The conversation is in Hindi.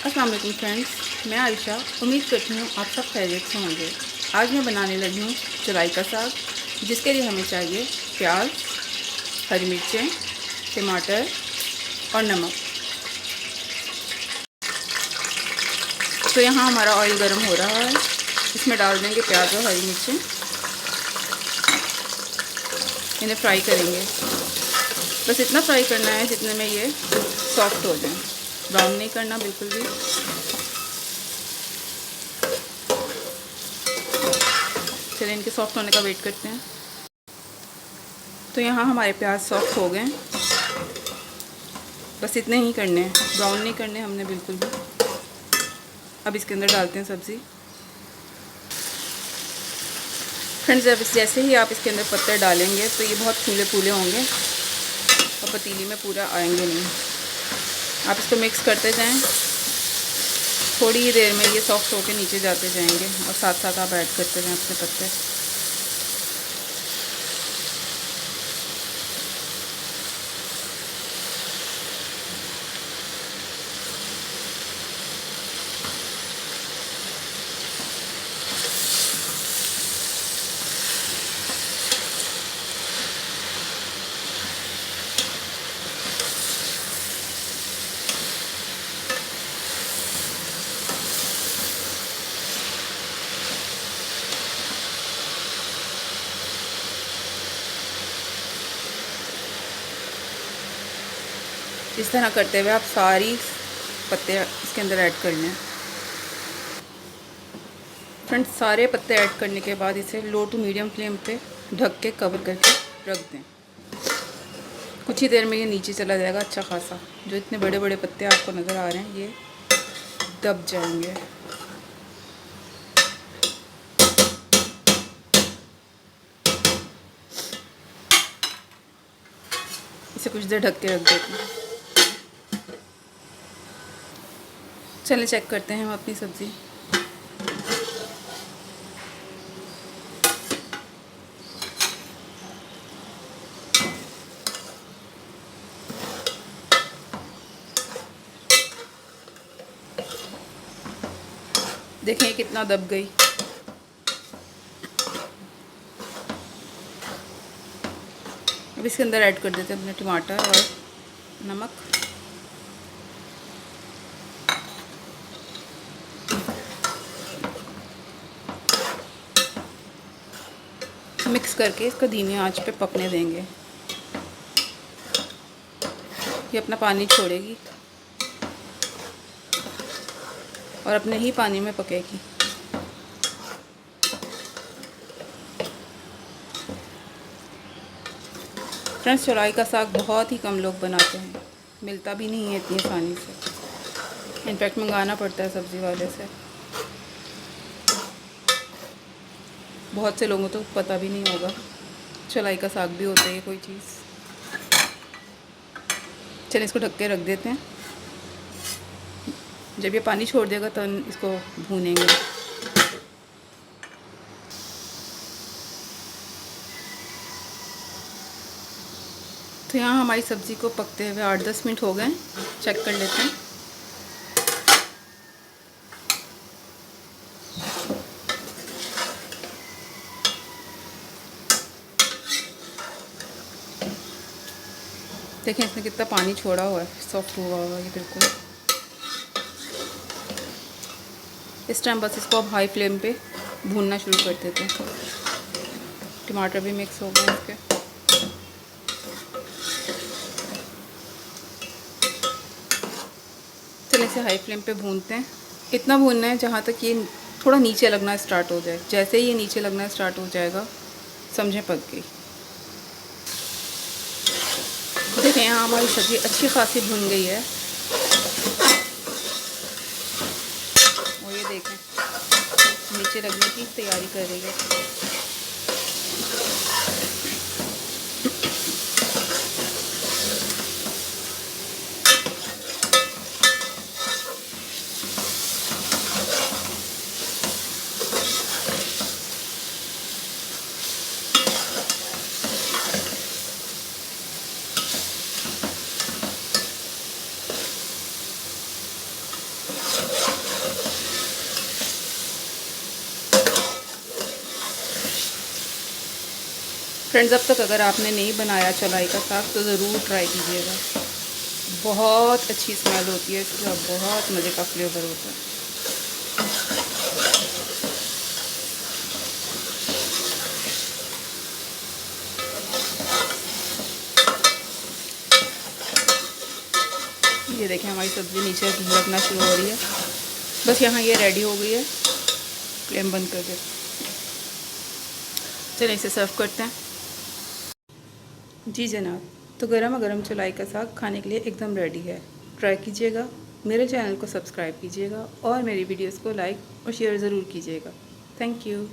अस्सलाम वालेकुम फ्रेंड्स, मैं आयशा उम्मीद करती हूँ आप सब खैरियत से होंगे। आज मैं बनाने लगी हूँ चौलाई का साग, जिसके लिए हमें चाहिए प्याज, हरी मिर्चें, टमाटर और नमक। तो यहाँ हमारा ऑयल गर्म हो रहा है, इसमें डाल देंगे प्याज और हरी मिर्चें। इन्हें फ्राई करेंगे, बस इतना फ्राई करना है जितने में ये सॉफ्ट हो जाए, ब्राउन नहीं करना बिल्कुल भी। चलिए इनके सॉफ्ट होने का वेट करते हैं। तो यहाँ हमारे प्याज सॉफ्ट हो गए, बस इतने ही करने हैं, ब्राउन नहीं करने हमने बिल्कुल भी। अब इसके अंदर डालते हैं सब्ज़ी। फ्रेंड्स, जब जैसे ही आप इसके अंदर पत्ते डालेंगे तो ये बहुत फूले फूले होंगे और पतीली में पूरा आएंगे नहीं। आप इसको मिक्स करते जाएं, थोड़ी ही देर में ये सॉफ्ट होके नीचे जाते जाएंगे और साथ साथ आप ऐड करते जाएं अपने पत्ते। इस तरह करते हुए आप सारी पत्ते इसके अंदर ऐड कर लें। फ्रेंड्स, सारे पत्ते ऐड करने के बाद इसे लो टू मीडियम फ्लेम पे ढक के कवर करके रख दें। कुछ ही देर में ये नीचे चला जाएगा अच्छा खासा। जो इतने बड़े बड़े पत्ते आपको नज़र आ रहे हैं ये दब जाएंगे। इसे कुछ देर ढक के रख देते हैं। चलिए चेक करते हैं हम अपनी सब्ज़ी। देखें कितना दब गई। अब इसके अंदर ऐड कर देते हैं अपने टमाटर और नमक। मिक्स करके इसको धीमी आंच पे पकने देंगे। ये अपना पानी छोड़ेगी और अपने ही पानी में पकेगी। फ्रेंड्स, चौलाई का साग बहुत ही कम लोग बनाते हैं, मिलता भी नहीं है इतनी आसानी से। इनफैक्ट मंगाना पड़ता है सब्ज़ी वाले से। बहुत से लोगों को तो पता भी नहीं होगा चौलाई का साग भी होता है कोई चीज़। चलिए इसको ढक के रख देते हैं। जब ये पानी छोड़ देगा तो इसको भूनेंगे। तो यहाँ हमारी सब्ज़ी को पकते हुए 8-10 मिनट हो गए। चेक कर लेते हैं। देखें इसने कितना पानी छोड़ा हुआ है, सॉफ्ट हुआ हुआ ये बिल्कुल। इस टाइम बस इसको अब हाई फ्लेम पे भूनना शुरू कर देते हैं। टमाटर भी मिक्स हो गए इसके। चलिए इसे हाई फ्लेम पे भूनते हैं। इतना भूनना है जहाँ तक ये थोड़ा नीचे लगना स्टार्ट हो जाए। जैसे ही ये नीचे लगना स्टार्ट हो जाएगा समझें पक गई। देखें यहाँ हमारी सब्ज़ी अच्छी खासी भुन गई है और ये देखें नीचे लगने की तैयारी कर रही है। फ्रेंड्स, अब तक अगर आपने नहीं बनाया चौलाई का साग तो ज़रूर ट्राई कीजिएगा। बहुत अच्छी स्मेल होती है इसका, बहुत मज़े का फ्लेवर होता है। ये देखें हमारी सब्ज़ी नीचे लगना शुरू हो रही है। बस यहाँ ये रेडी हो गई है। फ्लेम बंद करके चलिए इसे सर्व करते हैं। जी जनाब, तो गरमा गरम चौलाई का साग खाने के लिए एकदम रेडी है। ट्राई कीजिएगा, मेरे चैनल को सब्सक्राइब कीजिएगा और मेरी वीडियोस को लाइक और शेयर ज़रूर कीजिएगा। Thank you.